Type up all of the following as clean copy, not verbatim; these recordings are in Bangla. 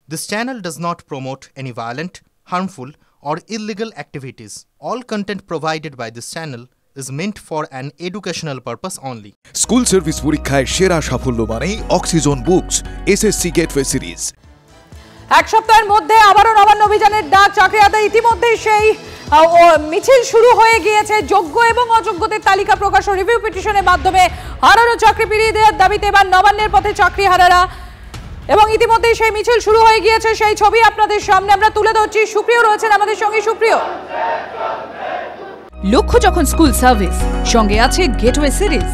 This channel does not promote any violent, harmful, or illegal activities. All content provided by this channel is meant for an educational purpose only. School service পরীক্ষায় সেরা সাফল্য মানে oxygen books SSC gateway series. এক সপ্তাহের মধ্যে আবারও নবান্ন অভিযানের ডাক চাকরি আদায় ইতিমধ্যে সেই মিছিল শুরু হয়ে গিয়েছে। যোগ্য এবং অযোগ্যদের তালিকা প্রকাশ ও রিভিউ পিটিশনের মাধ্যমে হারানো চাকরি ফিরিয়ে দেওয়ার দাবিতে এবার নবান্নের পথে চাকরি হারারা এবং ইতিমধ্যে সেই মিছিল শুরু হয়ে গিয়েছে। সেই ছবি আপনাদের সামনে আমরা তুলে ধরছি। সুপ্রিয় রয়েছেন আমাদের সঙ্গে। সুপ্রিয়, লক্ষ্য যখন স্কুল সার্ভিস, সঙ্গে আছে গেটওয়ে সিরিজ,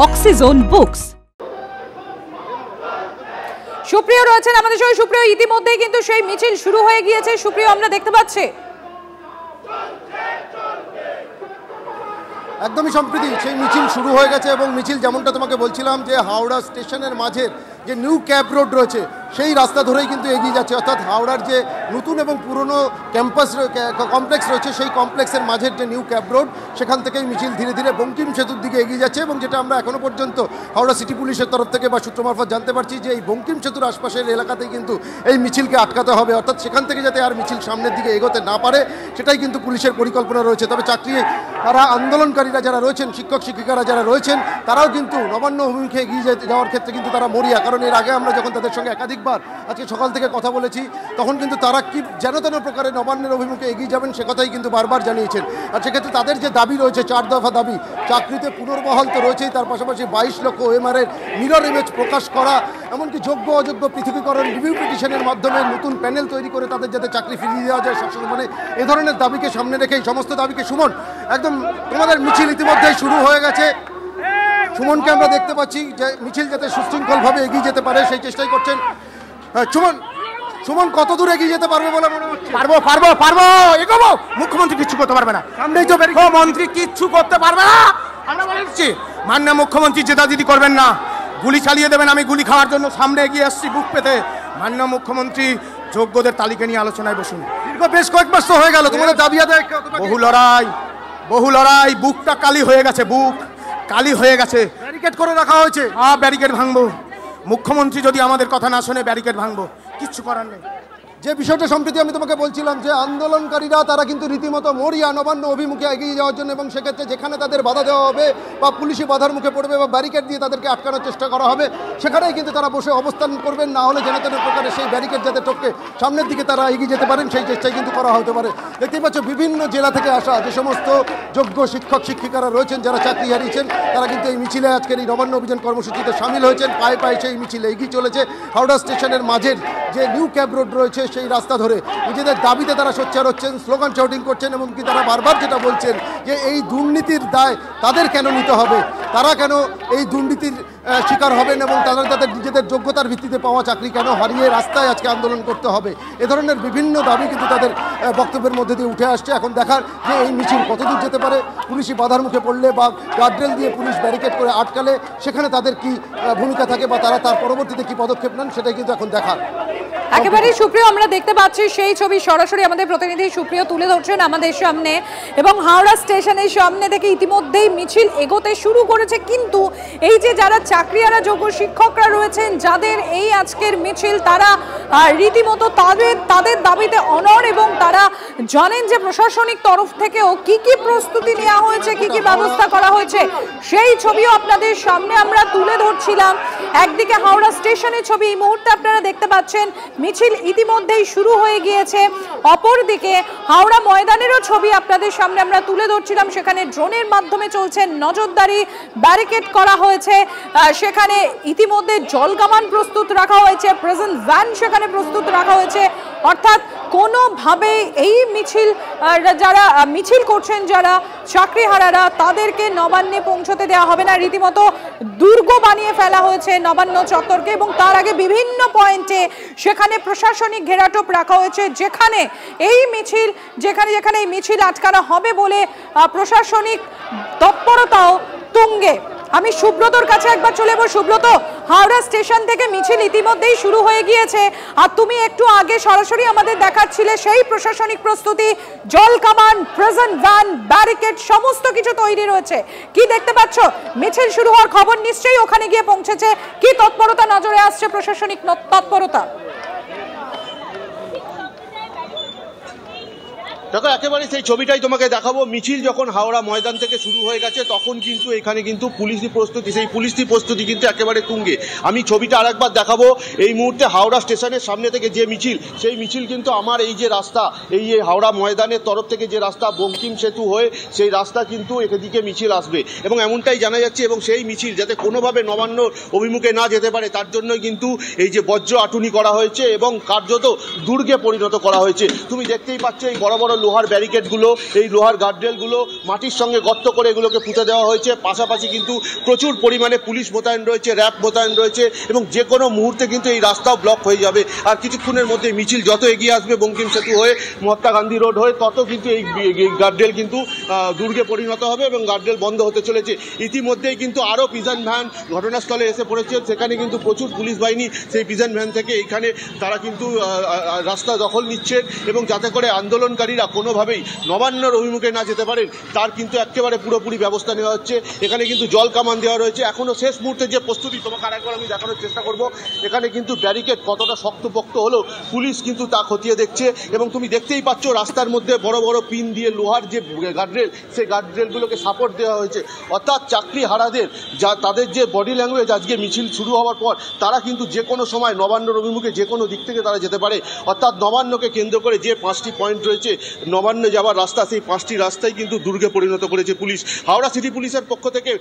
অক্সিজন বুকস। সুপ্রিয় রয়েছেন আমাদের সঙ্গে। সুপ্রিয়, ইতিমধ্যেই কিন্তু সেই মিছিল শুরু হয়ে গিয়েছে। সুপ্রিয়, আমরা দেখতে পাচ্ছি একদমই সম্প্রতি সেই মিছিল শুরু হয়ে গেছে এবং মিছিল যেমনটা তোমাকে বলছিলাম যে হাওড়া স্টেশনের মাঝের যে নিউ ক্যাব রোড রয়েছে সেই রাস্তা ধরেই কিন্তু এগিয়ে যাচ্ছে। অর্থাৎ হাওড়ার যে নতুন এবং পুরনো ক্যাম্পাস কমপ্লেক্স রয়েছে সেই কমপ্লেক্সের মাঝের যে নিউ ক্যাব রোড সেখান থেকেই মিছিল ধীরে ধীরে বঙ্কিম সেতুর দিকে এগিয়ে যাচ্ছে। এবং যেটা আমরা এখনও পর্যন্ত হাওড়া সিটি পুলিশের তরফ থেকে বা সূত্র মারফত জানতে পারছি যে এই বঙ্কিম সেতুর আশপাশের এলাকাতেই কিন্তু এই মিছিলকে আটকাতে হবে। অর্থাৎ সেখান থেকে যাতে আর মিছিল সামনের দিকে এগোতে না পারে সেটাই কিন্তু পুলিশের পরিকল্পনা রয়েছে। তবে চাকরি তারা আন্দোলনকারীরা যারা রয়েছেন, শিক্ষক শিক্ষিকারা যারা রয়েছেন, তারাও কিন্তু নবান্ন অভিমুখে এগিয়ে যাওয়ার ক্ষেত্রে কিন্তু তারা মরিয়া। কারণ এর আগে আমরা যখন তাদের সঙ্গে একাধিকবার আজকে সকাল থেকে কথা বলেছি তখন কিন্তু তারা কি যেন তেন প্রকারে নবান্নের অভিমুখে এগিয়ে যাবেন সে কথাই কিন্তু বারবার জানিয়েছেন। আর সেক্ষেত্রে তাদের যে দাবি রয়েছে 4 দফা দাবি, চাকরিতে পুনর্বহাল তো রয়েছেই, তার পাশাপাশি 22 লক্ষ ওএমআর-এর মিরর ইমেজ প্রকাশ করা, এমনকি যোগ্য অযোগ্য পৃথকীকরণ রিভিউ পিটিশনের মাধ্যমে নতুন প্যানেল তৈরি করে তাদের যাতে চাকরি ফিরিয়ে দেওয়া যায় শাসন, মানে এ ধরনের দাবিকে সামনে রেখে এই সমস্ত দাবিকে সুমন একদম তোমাদের মিছিল ইতিমধ্যেই শুরু হয়ে গেছে। সুমনকে আমরা দেখতে পাচ্ছি যে মিছিল যাতে সুশৃঙ্খলভাবে এগিয়ে যেতে পারে সেই চেষ্টাই করছেন। সুমন কত দূর এগিয়ে যেতে পারবে বলে মনে হচ্ছে? পারবো এগোবো। মুখ্যমন্ত্রী কিচ্ছু করতে পারবে না। সামনেই তো মুখ্যমন্ত্রী কিচ্ছু করতে পারবে না। আমরা বলেছি মাননীয় মুখ্যমন্ত্রী জেদাজিদি করবেন না, গুলি চালিয়ে দেবেন। আমি গুলি খাওয়ার জন্য সামনে এগিয়ে আসছি বুক পেতে। মাননীয় মুখ্যমন্ত্রী যোগ্যদের তালিকা নিয়ে আলোচনায় বসুন। বেশ কয়েক মাস তো হয়ে গেল তোমাদের দাবি আদায়, বহু লড়াই, বুকটা কালি হয়ে গেছে, বুক কালি হয়ে গেছে। ব্যারিকেড করে রাখা হয়েছে। ব্যারিকেড ভাঙবো। মুখ্যমন্ত্রী যদি আমাদের কথা না শোনে ব্যারিকেড ভাঙবো, কিচ্ছু করার নেই। যে বিষয়টা সম্প্রতি আমি তোমাকে বলছিলাম যে আন্দোলনকারীরা তারা কিন্তু রীতিমতো মরিয়া নবান্ন অভিমুখে এগিয়ে যাওয়ার জন্য, এবং সেক্ষেত্রে যেখানে তাদের বাধা দেওয়া হবে বা পুলিশি বাধার মুখে পড়বে বা ব্যারিকেড দিয়ে তাদেরকে আটকানোর চেষ্টা করা হবে সেখানেই কিন্তু তারা বসে অবস্থান করবেন। না হলে যেন তেন প্রকারে সেই ব্যারিকেড যাতে টপকে সামনের দিকে তারা এগিয়ে যেতে পারেন সেই চেষ্টাই কিন্তু করা হতে পারে। দেখতেই পাচ্ছ বিভিন্ন জেলা থেকে আসা যে সমস্ত যোগ্য শিক্ষক শিক্ষিকারা রয়েছেন যারা চাকরি হারিয়েছেন তারা কিন্তু এই মিছিলে আজকের এই নবান্ন অভিযান কর্মসূচিতে সামিল হয়েছেন। পায়ে পায়ে সেই মিছিলে এগিয়ে চলেছে। হাওড়া স্টেশনের মাঝের যে নিউ ক্যাব রোড রয়েছে সেই রাস্তা ধরে নিজেদের দাবিতে তারা সোচ্চার হচ্ছেন, স্লোগান শাউটিং করছেন, এবং কি তারা বারবার যেটা বলছেন যে এই দুর্নীতির দায় তাদের কেন নিতে হবে, তারা কেন এই দুর্নীতির শিকার হবেন এবং তারা তাদের নিজেদের যোগ্যতার ভিত্তিতে পাওয়া চাকরি কেন হারিয়ে রাস্তায় আজকে আন্দোলন করতে হবে। এ ধরনের বিভিন্ন দাবি কিন্তু তাদের বক্তব্যের মধ্যে দিয়ে উঠে আসছে। এখন দেখার যে এই মিছিল কতদূর যেতে পারে, পুলিশি বাধার মুখে পড়লে বা গার্ডরেল দিয়ে পুলিশ ব্যারিকেড করে আটকালে সেখানে তাদের কি ভূমিকা থাকে বা তারা তার পরবর্তীতে কি পদক্ষেপ নেন সেটাই কিন্তু এখন দেখার। একেবারেই সুপ্রিয়, আমরা দেখতে পাচ্ছি সেই ছবি সরাসরি আমাদের প্রতিনিধি সুপ্রিয় তুলে ধরছেন আমাদের সামনে এবং হাওড়া স্টেশনের সামনে থেকে ইতিমধ্যেই মিছিল এগোতে শুরু করেছে। কিন্তু এই যে যারা চাকরিহারা যোগ্য শিক্ষকরা রয়েছেন যাদের এই আজকের মিছিল, তারা রীতিমতো তাদের দাবিতে অনড় এবং তারা জানেন যে প্রশাসনিক তরফ থেকেও কি কি প্রস্তুতি নেওয়া হয়েছে, কি কি ব্যবস্থা করা হয়েছে সেই ছবিও আপনাদের সামনে আমরা তুলে ধরছিলাম। একদিকে হাওড়া স্টেশনের ছবি এই মুহূর্তে আপনারা দেখতে পাচ্ছেন, মিছিল ইতিমধ্যেই শুরু হয়ে গিয়েছে। অপরদিকে হাওড়া ময়দানেরও ছবি আপনাদের সামনে আমরা তুলে ধরছিলাম। সেখানে ড্রোনের মাধ্যমে চলছে নজরদারি, ব্যারিকেড করা হয়েছে, সেখানে ইতিমধ্যে জলকামান প্রস্তুত রাখা হয়েছে, প্রেজেন্ট ভ্যান সেখানে প্রস্তুত রাখা হয়েছে। অর্থাৎ কোনোভাবে এই মিছিল যারা মিছিল করছেন যারা চাকরিহারারা তাদেরকে নবান্নে পৌঁছতে দেওয়া হবে না। রীতিমতো দুর্গ বানিয়ে ফেলা হয়েছে নবান্ন চত্বরকে এবং তার আগে বিভিন্ন পয়েন্টে সেখানে প্রশাসনিক ঘেরাটোপ রাখা হয়েছে যেখানে এই মিছিল আটকানো হবে বলে প্রশাসনিক তৎপরতাও তুঙ্গে। আমি সুব্রতর কাছে একবার চলে যাব। সুব্রত, হাওড়া স্টেশন থেকে মিছিল ইতিমধ্যেই শুরু হয়ে গিয়েছে আর তুমি একটু আগে সরাসরি আমাদের দেখাচ্ছিলে সেই প্রশাসনিক প্রস্তুতি, জল কামান, প্রেজেন্ট ভ্যান, ব্যারিকেড সমস্ত কিছু তৈরি রয়েছে। কি দেখতে পাচ্ছ? মিছিল শুরু হওয়ার খবর নিশ্চয়ই ওখানে গিয়ে পৌঁছেছে। কি তৎপরতা নজরে আসছে, প্রশাসনিক তৎপরতা? দেখো একেবারে সেই ছবিটাই তোমাকে দেখাবো। মিছিল যখন হাওড়া ময়দান থেকে শুরু হয়ে গেছে তখন কিন্তু এখানে কিন্তু পুলিশি প্রস্তুতি, সেই পুলিশি প্রস্তুতি কিন্তু একেবারে তুঙ্গে। আমি ছবিটা আরেকবার দেখাবো। এই মুহূর্তে হাওড়া স্টেশনের সামনে থেকে যে মিছিল, সেই মিছিল কিন্তু আমার এই যে রাস্তা, এই হাওড়া ময়দানের তরফ থেকে যে রাস্তা বঙ্কিম সেতু হয়ে সেই রাস্তা কিন্তু এদিকে মিছিল আসবে এবং এমনটাই জানা যাচ্ছে। এবং সেই মিছিল যাতে কোনোভাবে নবান্ন অভিমুখে না যেতে পারে তার জন্যই কিন্তু এই যে বজ্র আটুনি করা হয়েছে এবং কার্যত দুর্গে পরিণত করা হয়েছে। তুমি দেখতেই পাচ্ছ এই বড় বড় লোহার ব্যারিকেডগুলো, এই লোহার গার্ডরেলগুলো মাটির সঙ্গে গর্ত করে এগুলোকে পুঁতে দেওয়া হয়েছে। পাশাপাশি কিন্তু প্রচুর পরিমাণে পুলিশ মোতায়েন রয়েছে, র্যাব মোতায়েন রয়েছে এবং যে কোনো মুহূর্তে কিন্তু এই রাস্তাও ব্লক হয়ে যাবে। আর কিছুক্ষণের মধ্যে মিছিল যত এগিয়ে আসবে বঙ্কিম সেতু হয়ে মহাত্মা গান্ধী রোড হয়ে, তত কিন্তু এই গার্ডরেল কিন্তু দুর্গে পরিণত হবে এবং গার্ডরেল বন্ধ হতে চলেছে। ইতিমধ্যেই কিন্তু আরও পিজন ভ্যান ঘটনাস্থলে এসে পড়েছে। সেখানে কিন্তু প্রচুর পুলিশ বাহিনী সেই পিজন ভ্যান থেকে এইখানে তারা কিন্তু রাস্তা দখল নিচ্ছে এবং যাতে করে আন্দোলনকারীরা কোনোভাবেই নবান্নর অভিমুখে না যেতে পারেন তার কিন্তু একেবারে পুরোপুরি ব্যবস্থা নেওয়া হচ্ছে। এখানে কিন্তু জল কামান দেওয়া রয়েছে। এখনও শেষ মুহূর্তে যে প্রস্তুতি তোমাকে আরেকবার আমি দেখানোর চেষ্টা করব। এখানে কিন্তু ব্যারিকেড কতটা শক্তপোক্ত হলেও পুলিশ কিন্তু তা খতিয়ে দেখছে এবং তুমি দেখতেই পাচ্ছ রাস্তার মধ্যে বড় বড় পিন দিয়ে লোহার যে গার্ডরেল, সেই গার্ডরেলগুলোকে সাপোর্ট দেওয়া হয়েছে। অর্থাৎ চাকরি হারাদের যা তাদের যে বডি ল্যাঙ্গুয়েজ আজকে মিছিল শুরু হওয়ার পর তারা কিন্তু যে কোনো সময় নবান্নর অভিমুখে যে কোনো দিক থেকে তারা যেতে পারে। অর্থাৎ নবান্নকে কেন্দ্র করে যে 5টি পয়েন্ট রয়েছে নবান্ন যাওয়ার রাস্তা, সেই 5টি রাস্তায় কিন্তু দুর্গে পরিণত করেছে পুলিশ। হাওড়া সিটি পুলিশের পক্ষ থেকে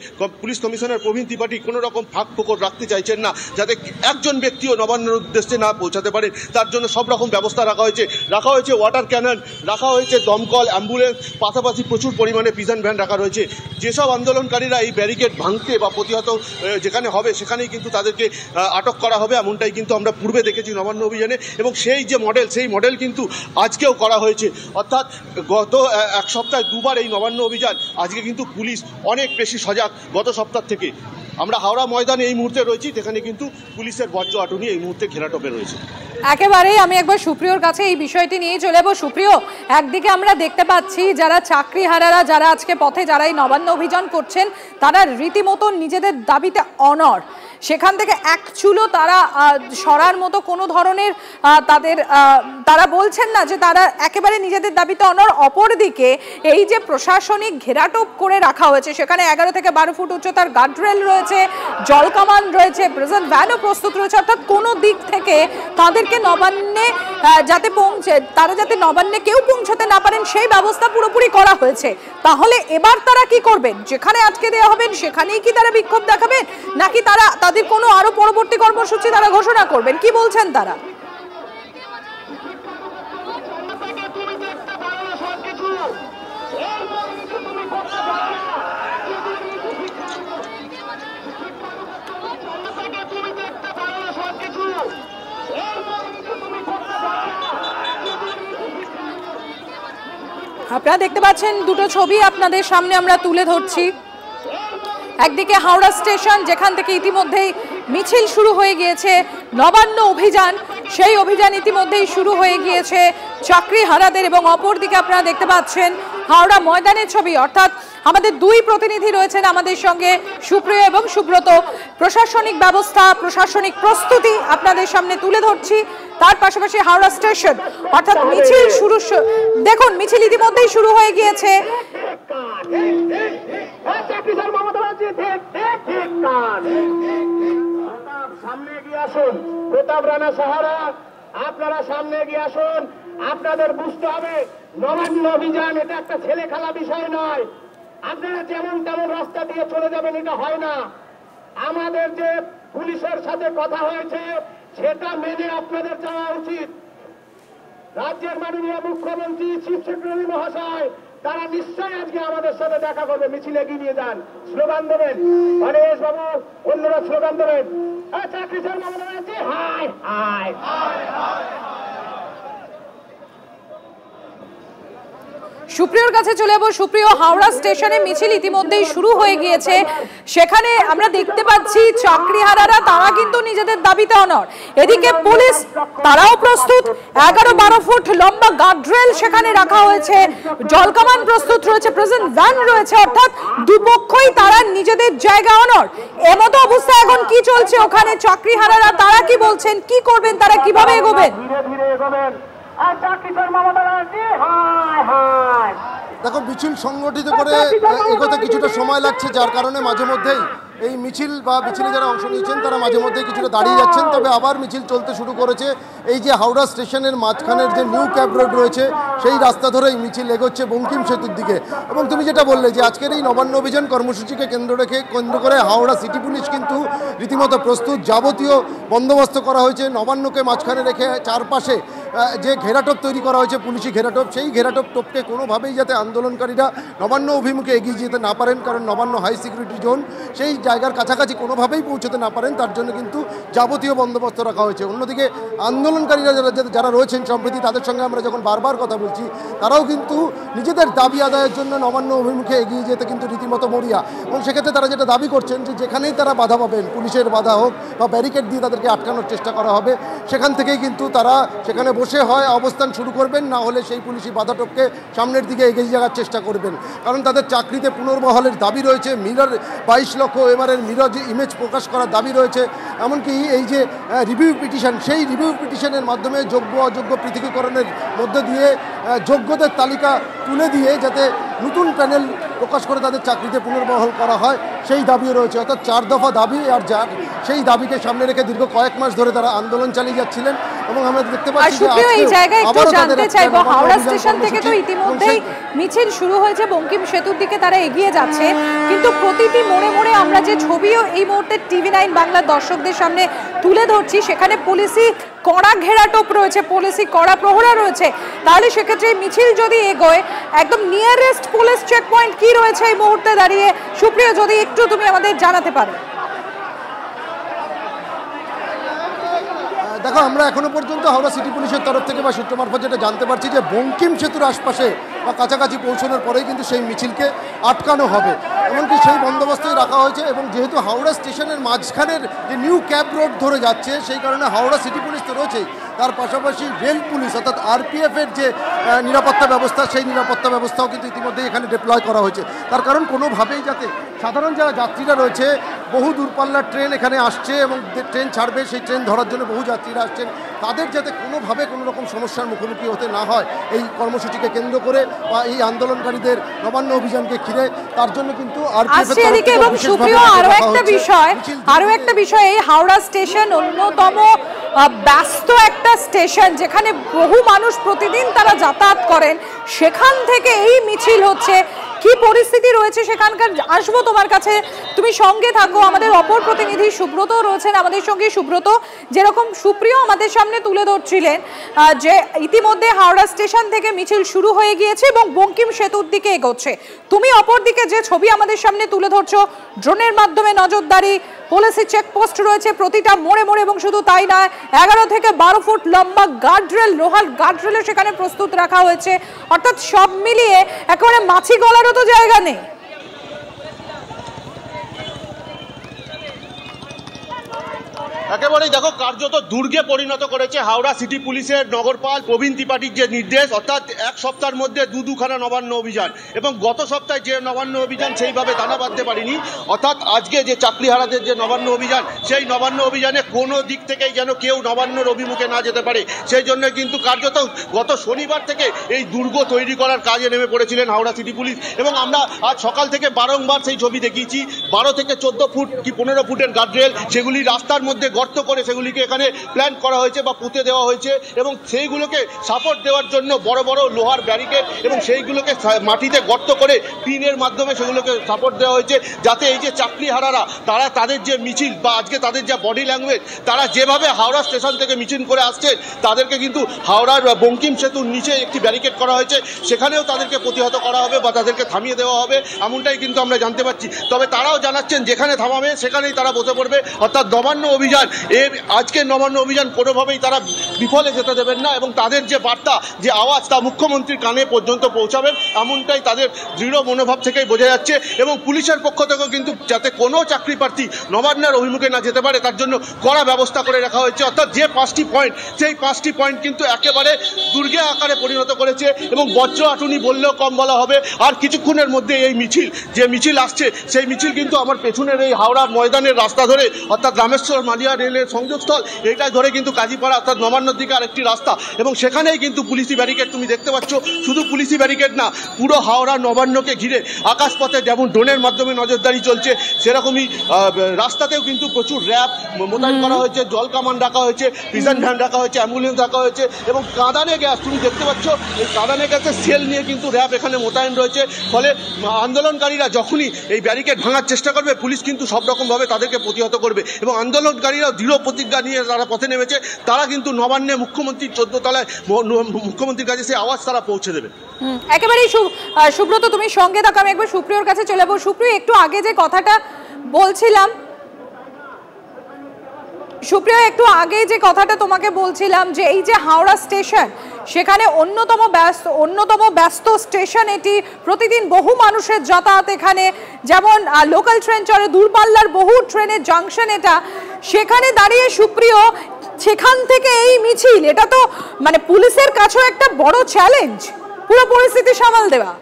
পুলিশ কমিশনার প্রবীণ ত্রিপাঠী কোনো রকম ফাঁক ফোকর রাখতে চাইছেন না, যাতে একজন ব্যক্তিও নবান্নের উদ্দেশ্যে না পৌঁছাতে পারে তার জন্য সব রকম ব্যবস্থা রাখা হয়েছে ওয়াটার ক্যানন রাখা হয়েছে, দমকল, অ্যাম্বুলেন্স, পাশাপাশি প্রচুর পরিমাণে পিজন ভ্যান রাখা রয়েছে। যেসব আন্দোলনকারীরা এই ব্যারিকেড ভাঙতে বা প্রতিহত যেখানে হবে সেখানেই কিন্তু তাদেরকে আটক করা হবে, এমনটাই কিন্তু আমরা পূর্বে দেখেছি নবান্ন অভিযানে। এবং সেই যে মডেল, সেই মডেল কিন্তু আজকেও করা হয়েছে। অর্থাৎ গত এক সপ্তাহে দুবার এই নবান্ন অভিযান, আজকে কিন্তু পুলিশ অনেক বেশি সজাগ গত সপ্তাহ থেকে। আমরা হাওড়া ময়দানে এই মুহূর্তে রয়েছি, যেখানে কিন্তু পুলিশের বজ্র আটুনি এই মুহূর্তে ঘেরাটোপে রয়েছে। একেবারেই আমি একবার সুপ্রিয়র কাছে এই বিষয়টি নিয়ে চলে যাবো। সুপ্রিয়, একদিকে আমরা দেখতে পাচ্ছি যারা চাকরিহারারা, যারা আজকে পথে যারা এই নবান্ন অভিযান করছেন তারা রীতিমতো নিজেদের দাবিতে অনড়, সেখান থেকে এক চুলো তারা সরার মতো কোনো ধরনের তারা বলছেন না যে তারা একেবারে নিজেদের দাবিতে অনড়। অপরদিকে এই যে প্রশাসনিক ঘেরাটোপ করে রাখা হয়েছে, সেখানে 11 থেকে 12 ফুট উচ্চতার গার্ডরেল রয়েছে, জলকামান রয়েছে, প্রেজেন্ট ভ্যানও প্রস্তুত রয়েছে। অর্থাৎ কোনো দিক থেকে তাদেরকে নবান্নে যাতে নবান্নে কেউ পৌঁছাতে না পারেন সেই ব্যবস্থা পুরোপুরি করা হয়েছে। তাহলে এবার তারা কি করবেন? যেখানে আটকে দেওয়া হবেন সেখানেই কি তারা বিক্ষোভ দেখাবেন, নাকি তাদের কোনো আরো পরবর্তী কর্মসূচি তারা ঘোষণা করবেন? কি বলছেন তারা? আপনারা দেখতে পাচ্ছেন দুটো ছবি আপনাদের সামনে আমরা তুলে ধরছি। একদিকে হাওড়া স্টেশন, যেখান থেকে ইতিমধ্যেই মিছিল শুরু হয়ে গিয়েছে নবান্ন অভিযান, সেই অভিযান ইতিমধ্যেই শুরু হয়ে গিয়েছে চাকরিহারাদের। এবং অপরদিকে আপনারা দেখতে পাচ্ছেন হাওড়া ময়দানের ছবি। অর্থাৎ আমাদের দুই প্রতিনিধি রয়েছেন আমাদের সঙ্গে, সুপ্রিয় এবং সুব্রত। প্রশাসনিক ব্যবস্থা, প্রশাসনিক প্রস্তুতি আপনাদের সামনে তুলে ধরছি। তার পাশাপাশি হাওড়া স্টেশন, অর্থাৎ মিছিল শুরু, দেখুন মিছিল ইতিমধ্যেই শুরু হয়ে গিয়েছে। সামনে এগিয়ে আসুন প্রতাপ রানা সাহারা, আপনারা সামনে এগিয়ে আসুন। আপনাদের বুঝতে হবে নবান্ন অভিযান এটা একটা ছেলে খেলা বিষয় নয়। আপনারা যেমন তেমন রাস্তা দিয়ে চলে যাবেন, এটা হয় না। আমাদের যে পুলিশের সাথে কথা হয়েছে সেটা মেনে আপনাদের যাওয়া উচিত। রাজ্যের মাননীয় মুখ্যমন্ত্রী, চিফ সেক্রেটারি মহাশয় তারা নিশ্চয়ই আজকে আমাদের সাথে দেখা করবে। মিছিল এগিয়ে নিয়ে যান, স্লোগান দেবেন, গণেশ বাবু অন্যরা স্লোগান দেবেন, চাকরি ছাড় মামলা আছে, হায় হায়। সুপ্রিয়র কাছে চলে যাবো। সুপ্রিয়, হাওড়া স্টেশনে মিছিল ইতিমধ্যেই শুরু হয়ে গিয়েছে। সেখানে আমরা দেখতে পাচ্ছি চাকরিহারারা তারা কিন্তু নিজেদের দাবিতে অনড়। এদিকে পুলিশ তারাও প্রস্তুত, 11-12 ফুট লম্বা গার্ডরেল সেখানে রাখা হয়েছে, জলকামান প্রস্তুত রয়েছে, প্রেজেন্ট ভ্যান রয়েছে। অর্থাৎ দুপক্ষই তারা নিজেদের জায়গা অনড়। এমতো অবস্থা এখন কি চলছে ওখানে? চাকরিহারারা তারা কি বলছেন, কি করবেন, তারা কিভাবে এগোবেন? ধীরে ধীরে এগোবেন, দেখো, মিছিল সংগঠিত করে এগোতে কিছুটা সময় লাগছে, যার কারণে মাঝে মধ্যেই এই মিছিল বা মিছিলে যারা অংশ নিয়েছেন তারা মাঝে মধ্যেই কিছুটা দাঁড়িয়ে যাচ্ছেন। তবে আবার মিছিল চলতে শুরু করেছে। এই যে হাওড়া স্টেশনের মাঝখানের যে নিউ ক্যাব রোড রয়েছে সেই রাস্তা ধরেই মিছিল এগোচ্ছে বঙ্কিম সেতুর দিকে। এবং তুমি যেটা বললে যে আজকের এই নবান্ন অভিযান কর্মসূচিকে কেন্দ্র করে হাওড়া সিটি পুলিশ কিন্তু রীতিমতো প্রস্তুত। যাবতীয় বন্দোবস্ত করা হয়েছে। নবান্নকে মাঝখানে রেখে চারপাশে যে ঘেরাটোপ তৈরি করা হয়েছে, পুলিশি ঘেরাটোপ, সেই টপকে কোনোভাবেই যাতে আন্দোলনকারীরা নবান্ন অভিমুখে এগিয়ে যেতে না পারেন, কারণ নবান্ন হাই সিকিউরিটি জোন, সেই জায়গার কাছাকাছি কোনোভাবেই পৌঁছতে না পারেন, তার জন্য কিন্তু যাবতীয় বন্দোবস্ত রাখা হয়েছে। অন্যদিকে আন্দোলনকারীরা যারা রয়েছেন সম্প্রতি, তাদের সঙ্গে আমরা যখন বারবার কথা বলছি, তারাও কিন্তু নিজেদের দাবি আদায়ের জন্য নবান্ন অভিমুখে এগিয়ে যেতে কিন্তু রীতিমতো মরিয়া। এবং সেক্ষেত্রে তারা যেটা দাবি করছেন যে যেখানেই তারা বাধা পাবেন, পুলিশের বাধা হোক বা ব্যারিকেড দিয়ে তাদেরকে আটকানোর চেষ্টা করা হবে, সেখান থেকেই কিন্তু তারা সেখানে বসে হয় অবস্থান শুরু করবেন, না হলে সেই পুলিশি বাধা টপকে সামনের দিকে এগিয়ে যাওয়ার চেষ্টা করবেন। কারণ তাদের চাকরিতে পুনর্বহালের দাবি রয়েছে, মিরর 22 লক্ষ এবারের মিরর ইমেজ প্রকাশ করার দাবি রয়েছে। এমনকি এই যে রিভিউ পিটিশন, সেই রিভিউ পিটিশনের মাধ্যমে যোগ্য অযোগ্য পৃথকীকরণের মধ্যে দিয়ে যোগ্যদের তালিকা তুলে দিয়ে যাতে নতুন প্যানেল প্রকাশ করে তাদের চাকরিতে পুনর্বহাল করা হয়, সেই দাবিও রয়েছে। অর্থাৎ 4 দফা দাবি, আর যার সেই দাবিকে সামনে রেখে দীর্ঘ কয়েক মাস ধরে তারা আন্দোলন চালিয়ে যাচ্ছিলেন। এবং আমরা দেখতে পাচ্ছি যে এই জায়গায় একটু জানতে চাইবো, হাওড়া স্টেশন থেকে তো ইতিমধ্যেই মিছিল শুরু হয়েছে, বঙ্কিম সেতুর দিকে তারা এগিয়ে যাচ্ছে, কিন্তু প্রতিটি মোড়ে মোড়ে আমরা যে ছবিও এই মুহূর্তে TV9 বাংলার দর্শকদের সামনে তুলে ধরছি, সেখানে পুলিশি কড়া ঘেরাটোপ রয়েছে, পুলিশি কড়া প্রহরা রয়েছে। তাহলে সেক্ষেত্রে মিছিল যদি এগোয়, একদম নিয়ারেস্ট পুলিশ চেক পয়েন্ট কি রয়েছে এই মুহূর্তে দাঁড়িয়ে, সুপ্রিয় যদি একটু তুমি আমাদের জানাতে পারো। দেখো, আমরা এখনো পর্যন্ত হাওড়া সিটি পুলিশের তরফ থেকে বা সূত্র মারফত যেটা জানতে পারছি যে বঙ্কিম সেতুর আশপাশে বা কাছাকাছি পৌঁছানোর পরেই কিন্তু সেই মিছিলকে আটকানো হবে, এমনকি সেই বন্দোবস্তই রাখা হয়েছে। এবং যেহেতু হাওড়া স্টেশনের মাঝখানের যে নিউ ক্যাব রোড ধরে যাচ্ছে, সেই কারণে হাওড়া সিটি পুলিশ তো রয়েছেই, তার পাশাপাশি রেল পুলিশ অর্থাৎ RPF-এর যে নিরাপত্তা ব্যবস্থা, সেই নিরাপত্তা ব্যবস্থাও কিন্তু ইতিমধ্যেই এখানে ডিপ্লয় করা হয়েছে। তার কারণ কোনোভাবেই যাতে সাধারণ যারা যাত্রীরা রয়েছে, বহু দূরপাল্লার ট্রেন এখানে আসছে এবং ট্রেন ছাড়বে, সেই ট্রেন ধরার জন্য বহু যাত্রীরা আসছেন, তাদের যাতে কোনোভাবে কোনো রকম সমস্যার মুখোমুখি হতে না হয় এই কর্মসূচিকে কেন্দ্র করে বা এই আন্দোলনকারীদের নবান্ন অভিযানকে ঘিরে, তার জন্য কিন্তু আরো একটা বিষয়, এই হাওড়া স্টেশন অন্যতম ব্যস্ত একটা স্টেশন, যেখানে বহু মানুষ প্রতিদিন তারা যাতায়াত করেন, সেখান থেকে এই মিছিল হচ্ছে। কি পরিস্থিতি রয়েছে সেখানকার আসবো তোমার কাছে, তুমি সঙ্গে থাকো। আমাদের অপর প্রতিনিধি সুব্রত রয়েছেন আমাদের সঙ্গে। সুব্রত, যেরকম সুপ্রিয় আমাদের সামনে তুলে ধরছিলেন যে ইতিমধ্যে হাওড়া স্টেশন থেকে মিছিল শুরু হয়ে গিয়েছে এবং বঙ্কিম সেতুর দিকে এগোচ্ছে, তুমি অপর দিকে যে ছবি আমাদের সামনে তুলে ধরছো, ড্রোনের মাধ্যমে নজরদারি, পুলিশি চেকপোস্ট রয়েছে প্রতিটা মোড়ে মোড়ে, এবং শুধু তাই নয়, 11 থেকে 12 ফুট লম্বা গার্ডরেল, লোহার গার্ডরেলও সেখানে প্রস্তুত রাখা হয়েছে। অর্থাৎ সব মিলিয়ে একেবারে মাছি গলারও তো জায়গা নেই। একেবারেই দেখো, কার্যত দুর্গে পরিণত করেছে হাওড়া সিটি পুলিশের নগরপাল প্রবীণ ত্রিপাঠীর যে নির্দেশ, অর্থাৎ এক সপ্তাহের মধ্যে দুখানা নবান্ন অভিযান। এবং গত সপ্তাহে যে নবান্ন অভিযান সেইভাবে দানা বাঁধতে পারিনি, অর্থাৎ আজকে যে চাকরিহারাদের যে নবান্ন অভিযান, সেই নবান্ন অভিযানে কোনো দিক থেকেই যেন কেউ নবান্নর অভিমুখে না যেতে পারে, সেই জন্য কিন্তু কার্যত গত শনিবার থেকে এই দুর্গ তৈরি করার কাজে নেমে পড়েছিলেন হাওড়া সিটি পুলিশ। এবং আমরা আজ সকাল থেকে বারংবার সেই ছবি দেখিয়েছি, 12 থেকে 14 ফুট কি 15 ফুটের গার্ডরেল, সেগুলি রাস্তার মধ্যে গর্ত করে সেগুলিকে এখানে প্ল্যান করা হয়েছে বা পুঁতে দেওয়া হয়েছে, এবং সেইগুলোকে সাপোর্ট দেওয়ার জন্য বড় বড় লোহার ব্যারিকেড এবং সেইগুলোকে মাটিতে গর্ত করে পিনের মাধ্যমে সেগুলোকে সাপোর্ট দেওয়া হয়েছে, যাতে এই যে চাকরিহারারা তারা তাদের যে মিছিল বা আজকে তাদের যে বডি ল্যাঙ্গুয়েজ, তারা যেভাবে হাওড়া স্টেশন থেকে মিছিল করে আসছে, তাদেরকে কিন্তু হাওড়ার বঙ্কিম সেতুর নিচে একটি ব্যারিকেড করা হয়েছে, সেখানেও তাদেরকে প্রতিহত করা হবে বা তাদেরকে থামিয়ে দেওয়া হবে, এমনটাই কিন্তু আমরা জানতে পারছি। তবে তারাও জানাচ্ছেন যেখানে থামাবে সেখানেই তারা বসে পড়বে, অর্থাৎ নবান্ন অভিযান, আজকের নবান্ন অভিযান কোনোভাবেই তারা বিফলে যেতে দেবেন না, এবং তাদের যে বার্তা, যে আওয়াজ, তা মুখ্যমন্ত্রীর কানে পর্যন্ত পৌঁছাবেন, এমনটাই তাদের দৃঢ় মনোভাব থেকেই বোঝা যাচ্ছে। এবং পুলিশের পক্ষ থেকেও কিন্তু যাতে কোনো চাকরি প্রার্থী নবান্নের অভিমুখে না যেতে পারে, তার জন্য কড়া ব্যবস্থা করে রাখা হয়েছে। অর্থাৎ যে 5টি পয়েন্ট, সেই 5টি পয়েন্ট কিন্তু একেবারে দুর্গে আকারে পরিণত করেছে, এবং বজ্র আটুনি বললেও কম বলা হবে। আর কিছুক্ষণের মধ্যে এই মিছিল, যে মিছিল আসছে, সেই মিছিল কিন্তু আমার পেছনের এই হাওড়া ময়দানের রাস্তা ধরে, অর্থাৎ রামেশ্বর মালিয়া রেলের সংযোগস্থল, এটাই ধরে কিন্তু কাজীপাড়া অর্থাৎ নবান্নর দিকে আরেকটি রাস্তা, এবং সেখানেই কিন্তু পুলিশি ব্যারিকেড তুমি দেখতে পাচ্ছ। শুধু পুলিশি ব্যারিকেড না, পুরো হাওড়া নবান্নকে ঘিরে আকাশপথে যেমন ড্রোনের মাধ্যমে নজরদারি চলছে, সেরকমই রাস্তাতেও কিন্তু প্রচুর র্যাব মোতায়েন করা হয়েছে, জল কামান রাখা হয়েছে, প্রিজন ভ্যান রাখা হয়েছে, অ্যাম্বুলেন্স রাখা হয়েছে, এবং কাঁদানে গ্যাস তুমি দেখতে পাচ্ছ। এই কাঁদানে গ্যাসের সেল নিয়ে কিন্তু র্যাব এখানে মোতায়েন রয়েছে। ফলে আন্দোলনকারীরা যখনই এই ব্যারিকেড ভাঙার চেষ্টা করবে, পুলিশ কিন্তু সব রকমভাবে তাদেরকে প্রতিহত করবে, এবং আন্দোলনকারীরা দৃঢ় প্রতিজ্ঞা নিয়ে তারা পথে নেমেছে। তারা কিন্তু নবান্নে মুখ্যমন্ত্রীর 14 তলায় মুখ্যমন্ত্রীর কাছে সেই আওয়াজ তারা পৌঁছে দেবে। একেবারেই সুব্রত, তুমি সঙ্গে থাকো, আমি একবার সুপ্রিয়র কাছে চলে যাবো। সুপ্রিয়, একটু আগে যে কথাটা বলছিলাম, সুপ্রিয় একটু আগে যে কথাটা তোমাকে বলছিলাম যে এই যে হাওড়া স্টেশন, সেখানে অন্যতম ব্যস্ত স্টেশন এটি, প্রতিদিন বহু মানুষের যাতায়াত এখানে, যেমন লোকাল ট্রেন চলে, দূরপাল্লার বহু ট্রেনের জাংশন এটা। সেখানে দাঁড়িয়ে সুপ্রিয়, সেখান থেকে এই মিছিল, এটা তো মানে পুলিশের কাছেও একটা বড় চ্যালেঞ্জ পুরো পরিস্থিতি সামাল দেওয়া।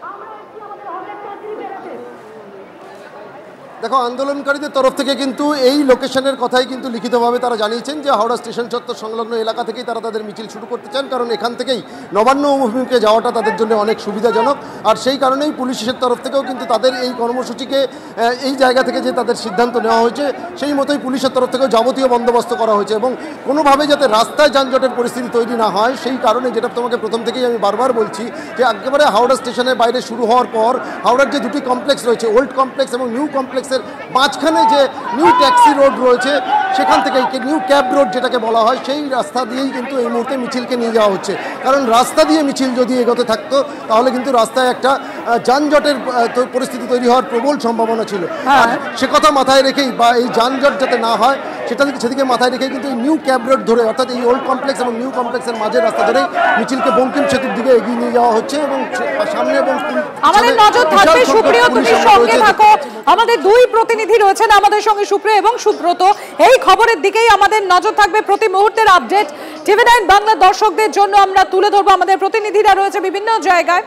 দেখো, আন্দোলনকারীদের তরফ থেকে কিন্তু এই লোকেশনের কথাই কিন্তু লিখিতভাবে তারা জানিয়েছেন যে হাওড়া স্টেশন চত্বর সংলগ্ন এলাকা থেকেই তারা তাদের মিছিল শুরু করতে চান, কারণ এখান থেকেই নবান্ন অভিমুখে যাওয়াটা তাদের জন্য অনেক সুবিধাজনক। আর সেই কারণেই পুলিশের তরফ থেকেও কিন্তু তাদের এই কর্মসূচিকে এই জায়গা থেকে যে তাদের সিদ্ধান্ত নেওয়া হয়েছে, সেই মতোই পুলিশের তরফ থেকেও যাবতীয় বন্দোবস্ত করা হয়েছে, এবং কোনোভাবে যাতে রাস্তায় যানজটের পরিস্থিতি তৈরি না হয় সেই কারণে, যেটা তোমাকে প্রথম থেকেই আমি বারবার বলছি, যে একেবারে হাওড়া স্টেশনের বাইরে শুরু হওয়ার পর হাওড়ার যে দুটি কমপ্লেক্স রয়েছে, ওল্ড কমপ্লেক্স এবং নিউ কমপ্লেক্স, মাঝখানে যে নিউ ট্যাক্সি রোড রয়েছে, সেখান থেকে নিউ ক্যাব রোড যেটাকে বলা হয়, সেই রাস্তা দিয়েই কিন্তু এই মুহূর্তে মিছিলকে নিয়ে যাওয়া হচ্ছে। কারণ রাস্তা দিয়ে মিছিল যদি এগোতে থাকতো, তাহলে কিন্তু রাস্তায় একটা যানজটের পরিস্থিতি তৈরি হওয়ার প্রবল সম্ভাবনা ছিল। আর সে কথা মাথায় রেখেই, বা এই যানজট যাতে না হয় সেদিকে মাথায় রেখেই কিন্তু এই নিউ ক্যাব রোড ধরে, অর্থাৎ এই ওল্ড কমপ্লেক্স এবং নিউ কমপ্লেক্সের মাঝের রাস্তা ধরেই মিছিলকে বঙ্কিম সেতুর দিকে এগিয়ে নিয়ে যাওয়া হচ্ছে। এবং সামনে এবং আমাদের নজর থাকবে। সুপ্রিয়, তুমি সঙ্গে থাকো, আমাদের দুই প্রতিনিধি রয়েছেন আমাদের সঙ্গে, সুপ্রিয় এবং সুব্রত। এই খবরের দিকেই আমাদের নজর থাকবে, প্রতি মুহূর্তের আপডেট TV9 বাংলা দর্শকদের জন্য আমরা তুলে ধরবো। আমাদের প্রতিনিধিরা রয়েছে বিভিন্ন জায়গায়।